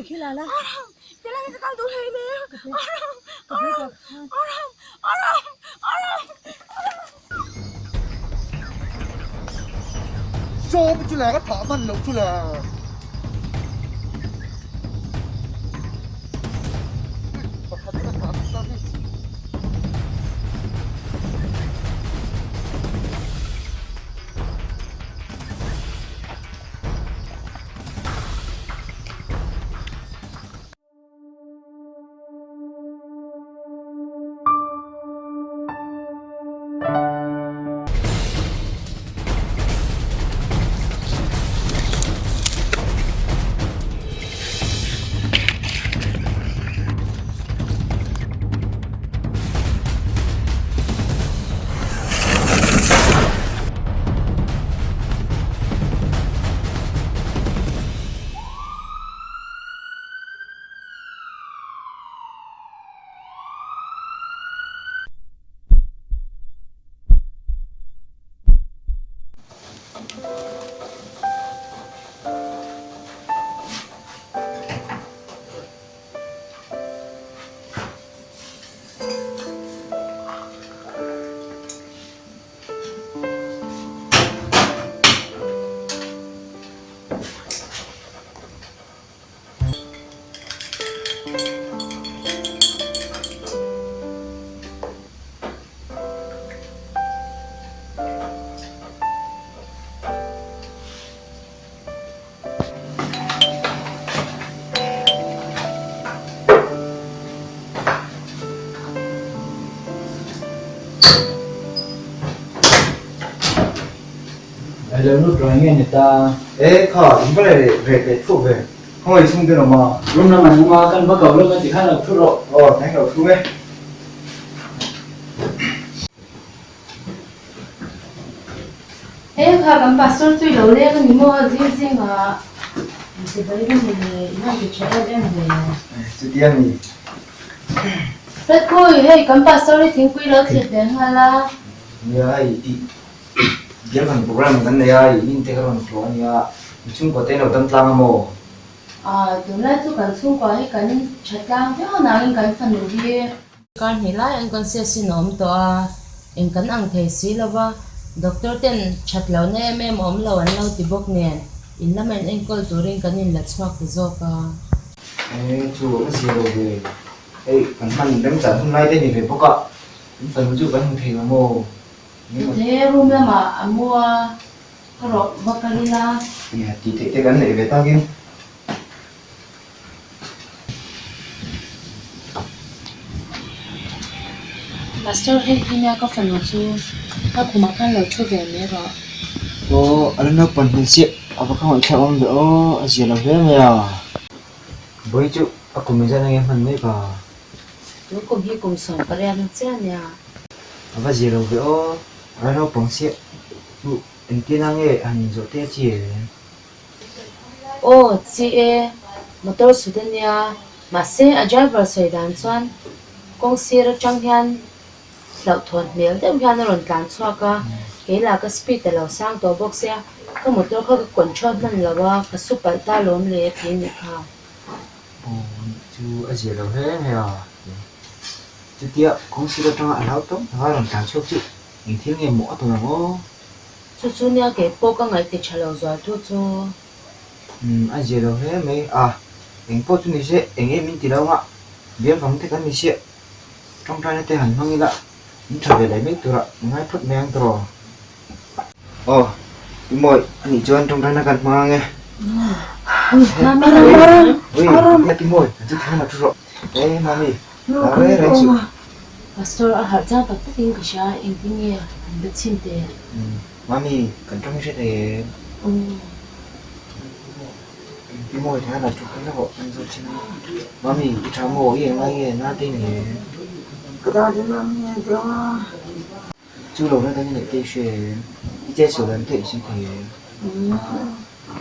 khilala. Jalan kita kal dulu ini. Orang. Cho bên chú là cái thỏ man lẩu chú là Hello, lúc rồi nghe người ta. 에 가 이번에 레 투베 어 이승들 엄마 Lúc nào mà không mà cần bắt cầu lúc đó chỉ khác là chút rồi. 내가 투베 Ê, khá gắm bà sốt tùy đầu lên cái mô riêng riêng à. Thì bây giờ mình làm cái trẻ em về. 드디어니 Rất vui, hey, gắm bà sốt đi thính quy lớp thiệt đến hà la. 야 이디 기억하는 프로그램 간내야 인테그런 플로니야 좀 거때는 어떤 플랑하모 À, tương lai tôi cần xung quanh cái chặt lang thế nào anh cần phần đầu đi. Con thì lại anh con sẽ xin ốm to, anh cần ăn thầy xí là ba. Doctor tên chặt lâu nè em ốm lâu anh lâu thì bốc nè. In là mình anh coi tôi riêng cần in lật smak của dọc à. 에 chú cái gì rồi về 에 간만 냄새 hôm nay tên gì về bốc ạ phần chú vẫn thì là mồ Thế room là mà mua cái rổ bacalila. 야 thì thế cái này về tao kia Master hay khi nào có phần nào chú, ta cũng mặc khăn lẩu chú về mấy rồi. anh nó phần hình xịn không phải theo ông nữa gì là thế mày với chú aku mình ra em phần mấy cả Tôi cũng hi cùng sống cái này chứ nha. apa gì là vậy anh nó bằng xịn chú anh kia năng nghe anh rồi thế chị Ô, chị e, motor số tên nha, mà xe ở driver sợi đàn xoan, công xe ở trong hian, lẩu thuần miếng thế hian nó còn đàn xoa cả, cái là cái speed để lẩu sang tổ bốc xe, cái motor có cái quần chốt mình là ba cái super ta lốm lệ phía nhật ha. chú anh gì là thế mày chú tiệm cũng xin được trong anh áo tốt hai lần càng chốt chứ mình thiếu nghe mỗi tuần là ngô Chú nha cái bộ cái ngày thì trả lẩu rồi chú. anh gì là thế mày anh po chú này sẽ anh em mình thì đâu ạ biến phóng thế cái mình sẽ trong trai này hẳn không nghĩ lại mình trở về lấy mấy từ rồi ngay phút mấy ăn rồi mọi anh đi cho anh trong trai nó gần mà nghe Mami, ui nghe cái mồi chú thấy mà chú rồi đấy mami đấy đấy chú Pastor ở hạt ra bắt tin cái sao em tin nghe, anh biết xin thế. mami cần trong cái này cái mồi thế là chú cái nó hộ anh rồi chứ mami cái cháu mồi gì ngay nó tên gì cái đó chứ mami đó chú lâu nó tên này tên chuyện cái chế số lần thế xin thì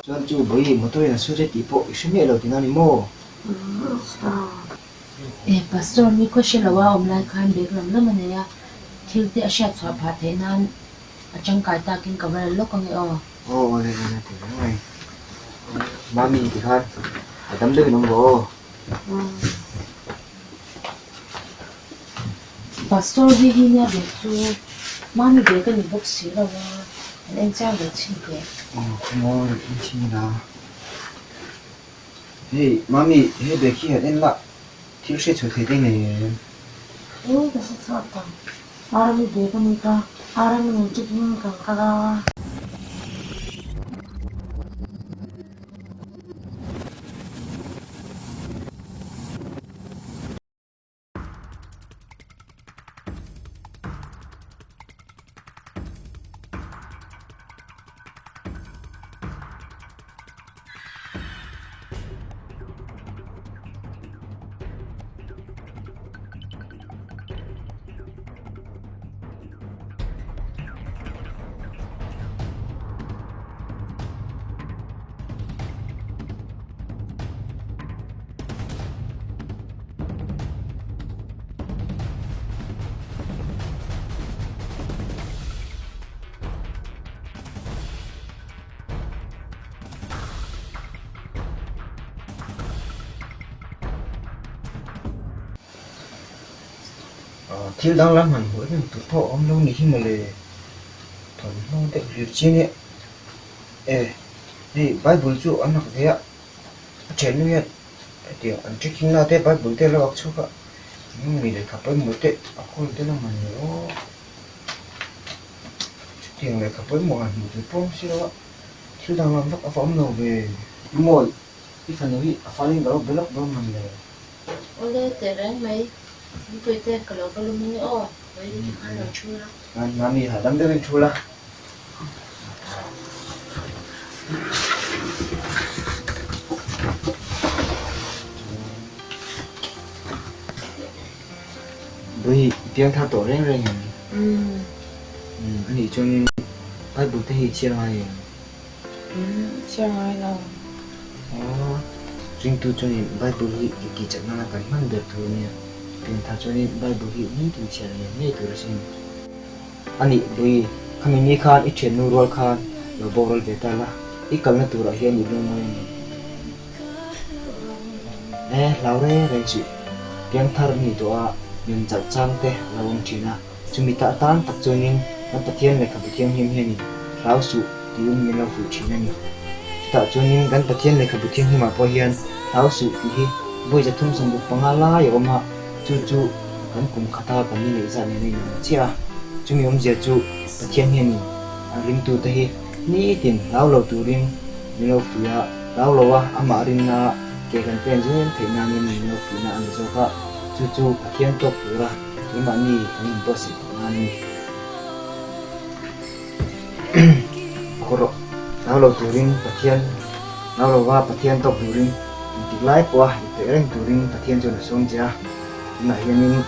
cho anh chú bởi vì một tôi là số chế tỷ bộ số mẹ đầu thì nó đi mua Pastor mi ko siya lawa online kan background naman niya. Kilti siya sa patenan. At siyang kata king kabala lokang đây này thì đúng này mami thì hơn tấm đây nó bố pastor đi hi nha được chú mami để cái này bốc xí rồi anh cha được xin kể không có được cái chi nào hey mami hey bé kia đến lạ thiếu sẽ chủ thế đây này 오 그래서 좋았다 아람이 내보니까 아람이 움직이는 건가가 thiếu đang lắm hẳn mỗi lần tụt thọ ông lâu nghỉ mà lề thuần lâu để việc chi nhé đi bài bùi trụ ăn học thế ạ chén như vậy thì ăn trước khi nào thế bài bùi thế là học chút ạ nhưng mình để cặp với một tệ không thế nào mà nhớ tiền này cặp với một hẳn một cái phong xí đó thiếu đang làm các phóng đầu về mỗi cái phần ấy phá lên đó với lóc đó mà lề 원래 때랑 mấy tôi tên cái lỗ cái lông nhỡ với ăn làm chua lắm mami hả đâm đến chua la bởi tiếng thao tổ lên rồi anh ấy cho nên bài bút thì chia ngay chưa nói đâu riêng tôi cho nên bài bút thì kỳ chắc là cái mang được thôi nha tiếng thao cho nên bài bút thì như tôi chia này như tôi xin anh ấy bởi kami ni khan ít chuyện nuôi rồi khan rồi bỏ rồi về ta là ít cần là tôi đã hiện được rồi lâu rồi chị tiếng thar ni to nhưng chắc chắn thế là ông chỉ na chúng mình ta tan tập cho nên nó tập thiên này tập thiên hiểm hiểm ráo sụ thì ông mình là phụ chỉ nên tập cho nên gan tập thiên này tập thiên hiểm mà bao hiền ráo sụ thì bây giờ thung sông bục bằng lá vậy mà chú gan cùng khata cái này ra này chia chúng mình ông giờ chú tập thiên hiểm rim tu thế ni tiền ráo lâu tu rim mình lâu phụ ya ráo lâu à ama rim na cái gan tiền chứ thế nào mình lâu phụ na anh cho cả chú thiên top pura cái mà ni anh boss anh koro nào lâu turing pathian nào lâu va pathian top turing thì lại qua thì anh turing pathian cho nó xong chưa mà hiện nay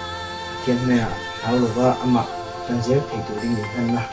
pathian này nào lâu va ama tan dễ thì turing được anh là